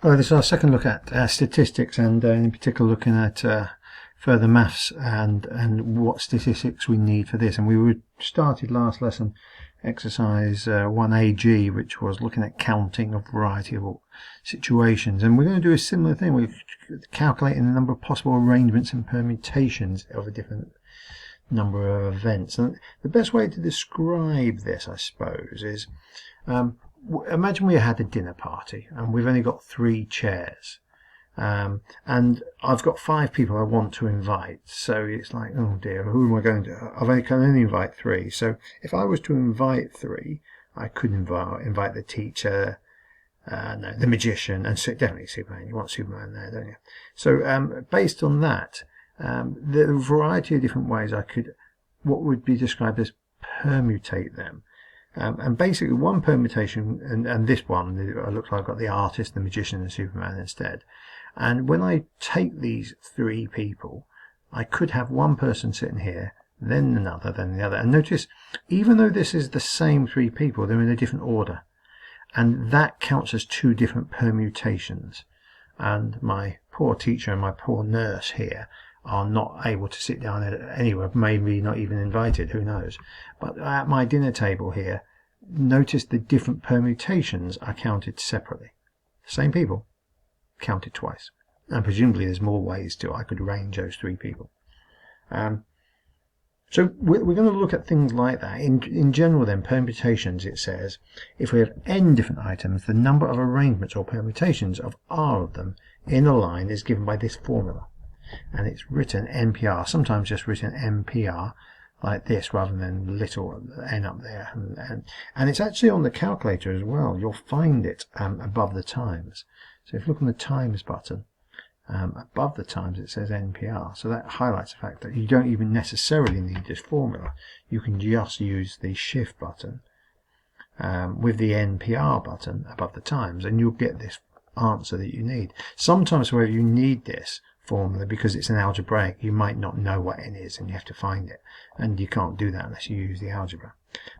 Well, this is our second look at statistics, and in particular looking at further maths and what statistics we need for this. And we started last lesson exercise 1AG, which was looking at counting a variety of situations. And we're going to do a similar thing. We're calculating the number of possible arrangements and permutations of a different number of events. And the best way to describe this, I suppose, is imagine we had a dinner party and we've only got 3 chairs, and I've got 5 people I want to invite. So it's like, oh dear, who am I going to? I can only invite 3. So if I was to invite 3, I could invite the teacher, no, the magician, and definitely Superman. You want Superman there, don't you? So based on that, there are a variety of different ways I could, what would be described as, permutate them. And basically one permutation, and this one, it looks like I've got the artist, the magician and Superman instead. And when I take these 3 people, I could have one person sitting here, then another, then the other. And notice, even though this is the same 3 people, they're in a different order. And that counts as 2 different permutations. And my poor teacher and my poor nurse here are not able to sit down anywhere, maybe not even invited, who knows. But at my dinner table here, notice the different permutations are counted separately. Same people, counted twice. And presumably there's more ways to, I could arrange those 3 people. So we're going to look at things like that. In general then, permutations, it says, if we have n different items, the number of arrangements or permutations of r of them in a line is given by this formula. And it's written NPR, sometimes just written MPR, like this, rather than little n up there. And it's actually on the calculator as well. You'll find it above the times. So if you look on the times button, above the times it says NPR. So that highlights the fact that you don't even necessarily need this formula. You can just use the shift button with the NPR button above the times, and you'll get this answer that you need. Sometimes, however, you need this formula because it's an algebraic. You might not know what n is and you have to find it, and you can't do that unless you use the algebra.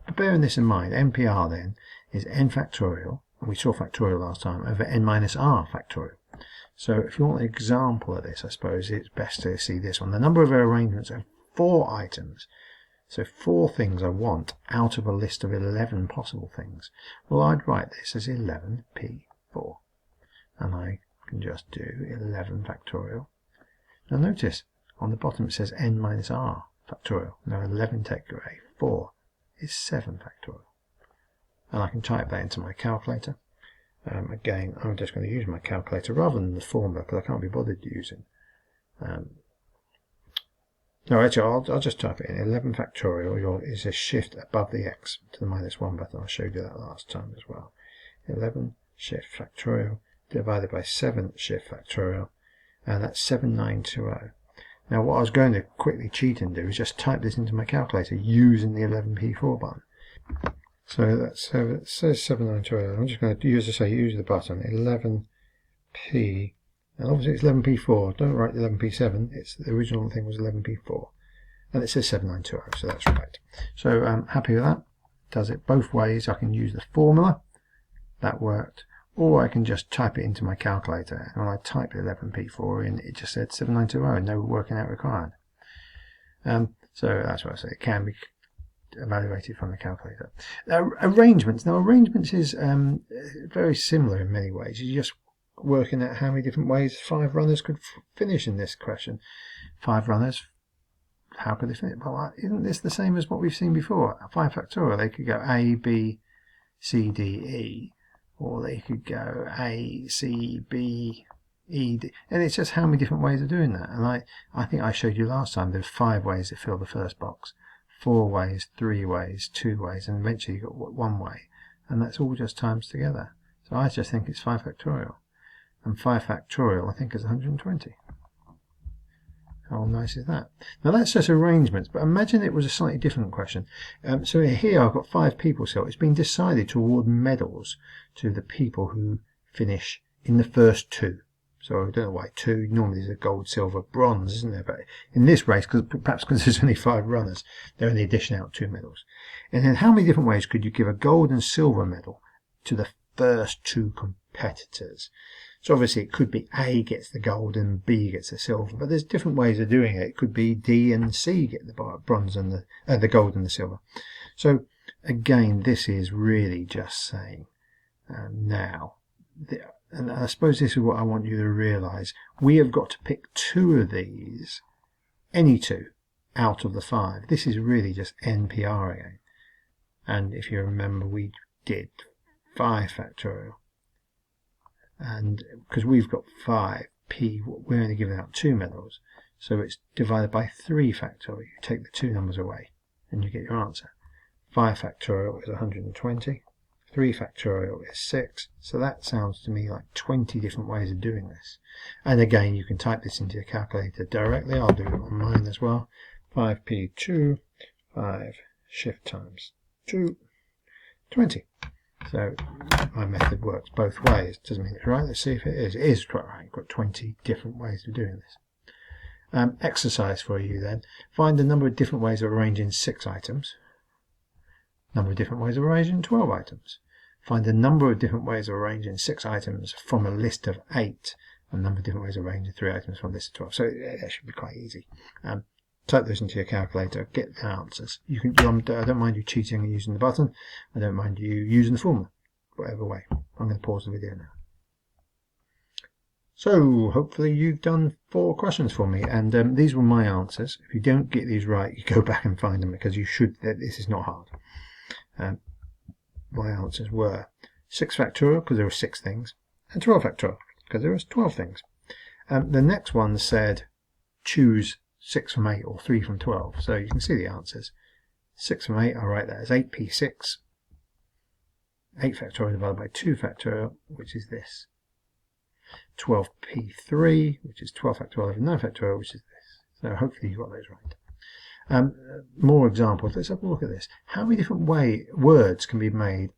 But bearing this in mind, NPR then is n factorial, and we saw factorial last time, over n minus r factorial. So if you want an example of this, I suppose it's best to see this one. The number of arrangements of 4 items. So 4 things I want out of a list of 11 possible things. Well, I'd write this as 11p4. And I can just do 11 factorial. Now notice, on the bottom it says n minus r factorial. Now 11 take away 4 is 7 factorial. And I can type that into my calculator. Again, I'm just going to use my calculator rather than the formula because I can't be bothered using. No, actually, I'll just type it in. 11 factorial is a shift above the x to the minus 1 button. I showed you that last time as well. 11 shift factorial divided by 7 shift factorial, and that's 7920. Now what I was going to quickly cheat and do is just type this into my calculator using the 11p4 button. So that says 7920. I'm just going to use the button 11p, and obviously it's 11p4. Don't write 11p7. It's the original thing was 11p4, and it says 7920, so that's right. So I'm happy with that. Does it both ways. I can use the formula. That worked. Or I can just type it into my calculator. And when I typed 11p4 in, it just said 7920, no working out required. So that's what I say. It can be evaluated from the calculator. Arrangements. Now arrangements is very similar in many ways. You're just working out how many different ways 5 runners could finish in this question. 5 runners, how could they finish? Well, isn't this the same as what we've seen before? 5 factorial, they could go A, B, C, D, E. Or they could go A, C, B, E, D. And it's just how many different ways of doing that. And I think I showed you last time there's 5 ways to fill the first box. 4 ways, 3 ways, 2 ways, and eventually you've got 1 way. And that's all just times together. So I just think it's 5 factorial. And 5 factorial I think is 120. How nice is that? Now that's just arrangements, but imagine it was a slightly different question. So here I've got 5 people, so it's been decided to award medals to the people who finish in the first 2. So I don't know why 2, normally there's a gold, silver, bronze, isn't there? But in this race, perhaps because there's only 5 runners, they're only dishing out 2 medals. And then how many different ways could you give a gold and silver medal to the first 2 competitors. So obviously it could be A gets the gold and B gets the silver, but there's different ways of doing it. It could be D and C get the bronze and the gold and the silver. So again, this is really just saying now. And I suppose this is what I want you to realise. We have got to pick 2 of these, any 2, out of the 5. This is really just NPR again. And if you remember, we did 5 factorial. And because we've got 5p, we're only giving out 2 medals. So it's divided by 3 factorial. You take the 2 numbers away and you get your answer. 5 factorial is 120. 3 factorial is 6. So that sounds to me like 20 different ways of doing this. And again, you can type this into your calculator directly. I'll do it on mine as well. 5p2, 5 shift times 2, 20. So my method works both ways. Doesn't mean it's right. Let's see if it is. It is quite right. You've got 20 different ways of doing this. Exercise for you then. Find the number of different ways of arranging 6 items. Number of different ways of arranging 12 items. Find the number of different ways of arranging 6 items from a list of 8. And the number of different ways of arranging 3 items from a list of 12. So that should be quite easy. Type those into your calculator, get the answers. You can. I don't mind you cheating and using the button. I don't mind you using the formula, whatever way. I'm going to pause the video now. So hopefully you've done 4 questions for me, and these were my answers. If you don't get these right, you go back and find them because you should. This is not hard. My answers were 6 factorial because there were 6 things, and 12 factorial because there was 12 things. The next one said choose 6 from 8 or 3 from 12. So you can see the answers. 6 from 8, I'll write that as 8p6. 8 factorial divided by 2 factorial, which is this. 12p3, which is 12 factorial over 9 factorial, which is this. So hopefully you got those right. More examples. Let's have a look at this. How many different words can be made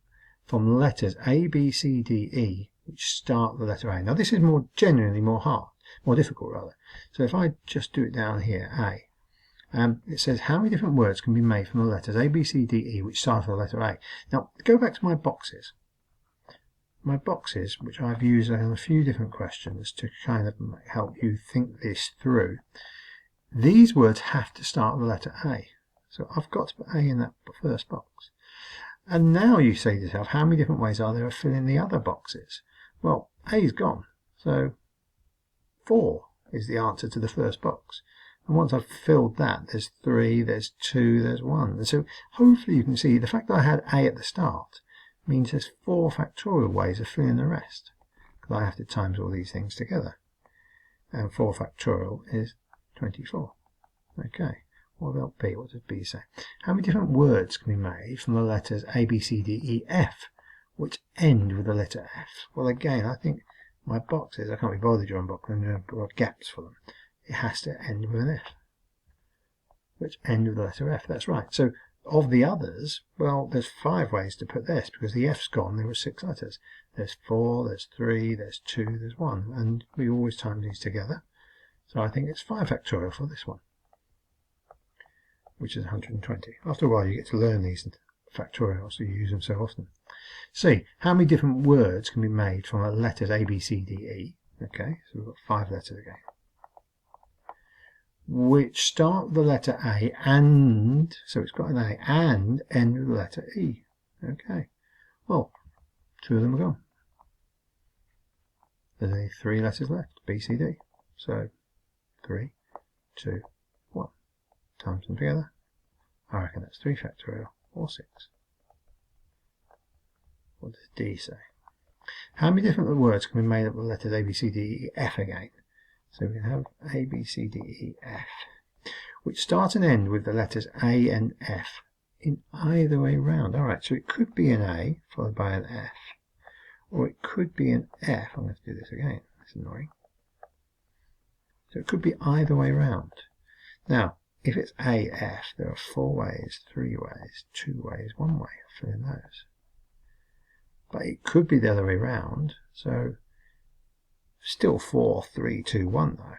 from letters A, B, C, D, E, which start the letter A? Now this is genuinely more difficult rather. So if I just do it down here, A, it says how many different words can be made from the letters A, B, C, D, E, which start with the letter A. Now go back to my boxes. My boxes, which I've used on a few different questions to kind of help you think this through. These words have to start with the letter A. So I've got to put A in that first box. And now you say to yourself, how many different ways are there of filling the other boxes? Well, A is gone. So 4 is the answer to the first box. And once I've filled that, there's 3, there's 2, there's 1. And so hopefully you can see the fact that I had A at the start means there's 4 factorial ways of filling the rest. Because I have to times all these things together. And 4 factorial is 24. Okay. What about B? What does B say? How many different words can be made from the letters A, B, C, D, E, F, which end with the letter F? Well, again, I think my boxes, I can't be bothered drawing boxes, and I've got gaps for them. It has to end with an F, which end with the letter F. That's right. So of the others, well, there's 5 ways to put this, because the F's gone, there were 6 letters. There's 4, there's 3, there's 2, there's 1, and we always time these together. So I think it's 5 factorial for this one, which is 120. After a while you get to learn these factorial, so you use them so often. C. How many different words can be made from the letters A, B, C, D, E? Okay, so we've got 5 letters again. Which start with the letter A and, so it's got an A, and end with the letter E. Okay, well, 2 of them are gone. There's only 3 letters left, B, C, D. So 3, 2, 1. Times them together. I reckon that's 3 factorial, or 6. What does D say? How many different words can be made up of the letters A, B, C, D, E, F again? So we have A, B, C, D, E, F, which start and end with the letters A and F in either way round. Alright, so it could be an A followed by an F, or it could be an F. I'm going to do this again. That's annoying. So it could be either way round. Now, if it's AF, there are 4 ways, 3 ways, 2 ways, 1 way of filling those. But it could be the other way round, so still 4, 3, 2, 1 though.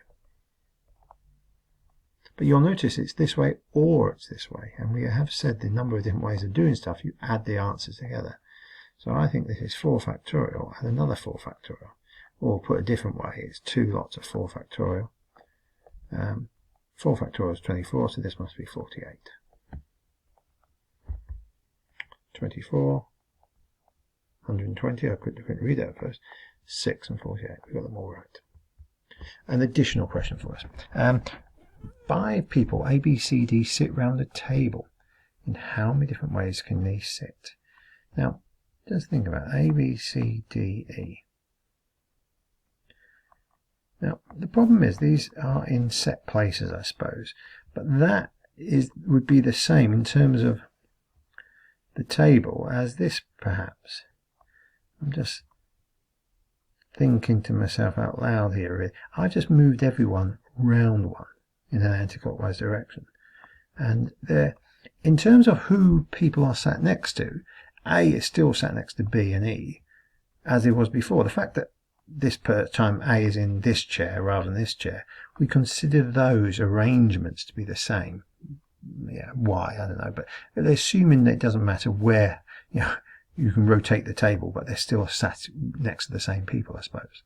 But you'll notice it's this way or it's this way, and we have said the number of different ways of doing stuff, you add the answers together. So I think this is 4 factorial and another 4 factorial. Or put a different way, it's 2 lots of 4 factorial. 4 factorial is 24, so this must be 48. 24, 120, I couldn't read that at first. 6 and 48, we got them all right. An additional question for us. 5 people, A, B, C, D, sit round a table. In how many different ways can they sit? Now, just think about A, B, C, D, E. Now, the problem is these are in set places, I suppose, but that would be the same in terms of the table as this, perhaps. I'm just thinking to myself out loud here, really. I just moved everyone round one in an anti-clockwise direction. And in terms of who people are sat next to, A is still sat next to B and E, as it was before. The fact that this time A is in this chair rather than this chair, we consider those arrangements to be the same. Yeah, why? I don't know. But they're assuming that it doesn't matter where, you can rotate the table, but they're still sat next to the same people, I suppose.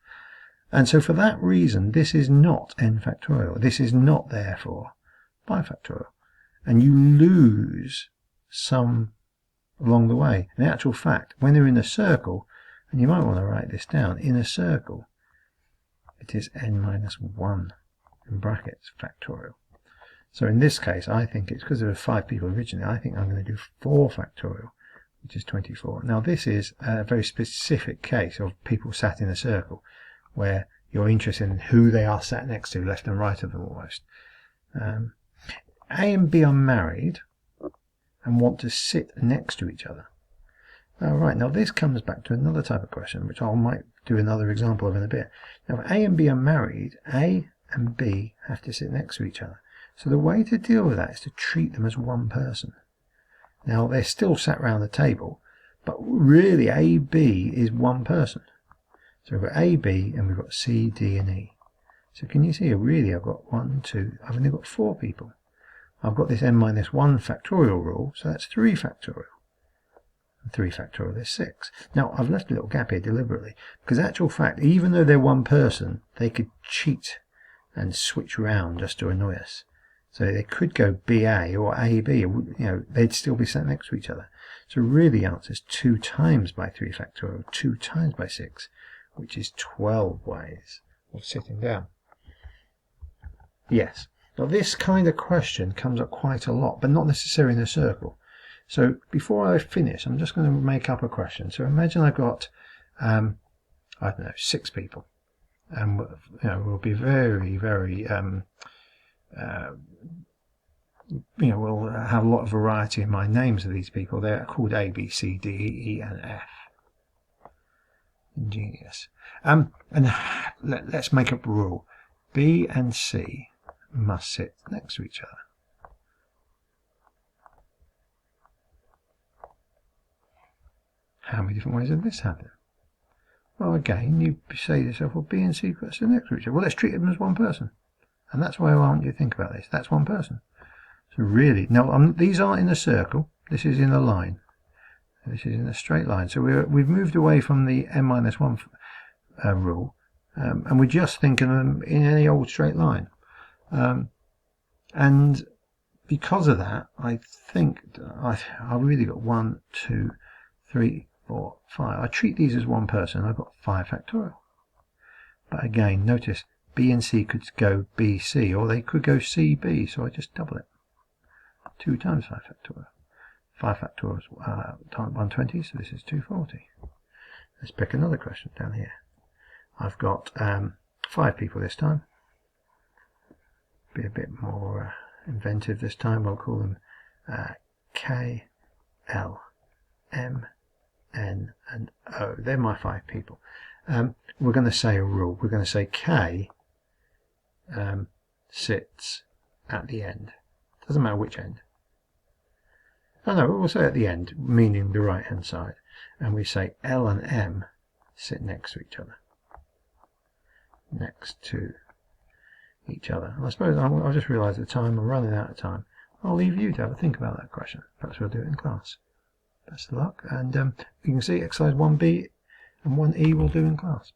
And so for that reason, this is not n factorial. This is not, therefore, 5 factorial. And you lose some along the way. In actual fact, when they're in a circle, and you might want to write this down, in a circle, it is n minus 1 in brackets factorial. So in this case, I think it's because there were 5 people originally, I think I'm going to do 4 factorial, which is 24. Now this is a very specific case of people sat in a circle, where you're interested in who they are sat next to, left and right of them almost. A and B are married and want to sit next to each other. Alright, now this comes back to another type of question, which I might do another example of in a bit. Now if A and B are married, A and B have to sit next to each other. So the way to deal with that is to treat them as one person. Now they're still sat round the table, but really AB is one person. So we've got AB and we've got C, D and E. So can you see, really I've got 1, 2, I've only got 4 people. I've got this n minus 1 factorial rule, so that's 3 factorial. 3 factorial is 6. Now I've left a little gap here deliberately, because actual fact, even though they're one person, they could cheat and switch around just to annoy us. So they could go BA or AB, they'd still be sat next to each other. So really the answer is 2 times by 3 factorial, 2 times by 6, which is 12 ways of sitting down. Yes. Now this kind of question comes up quite a lot, but not necessarily in a circle. So before I finish, I'm just going to make up a question. So imagine I've got, I don't know, 6 people. And we'll be very, very, we'll have a lot of variety in my names of these people. They're called A, B, C, D, E, and F. Ingenious. And let's make up a rule. B and C must sit next to each other. How many different ways does this happen? Well, again, you say to yourself, well, B and C got to sit next to each other. Well, let's treat them as one person. And that's why I want you to think about this. That's one person. So really, now these aren't in a circle. This is in a line. This is in a straight line. So we've moved away from the n minus 1 rule, and we're just thinking of them in any old straight line. And because of that, I think I've really got 1, 2, 3, 4, 5. I treat these as one person. I've got 5 factorial. But again, notice B and C could go BC, or they could go CB, so I just double it. 2 times 5 factorial. 5 factorial is 120, so this is 240. Let's pick another question down here. I've got 5 people this time. Be a bit more inventive this time. We'll call them K, L, M, N, and O. They're my 5 people. We're going to say a rule. We're going to say K sits at the end. Doesn't matter which end. Oh no, we'll say at the end, meaning the right hand side. And we say L and M sit next to each other. Next to each other. And I suppose I'll just realise the time, I'm running out of time. I'll leave you to have a think about that question. Perhaps we'll do it in class. Best of luck. And you can see exercise 1B and 1E will do in class.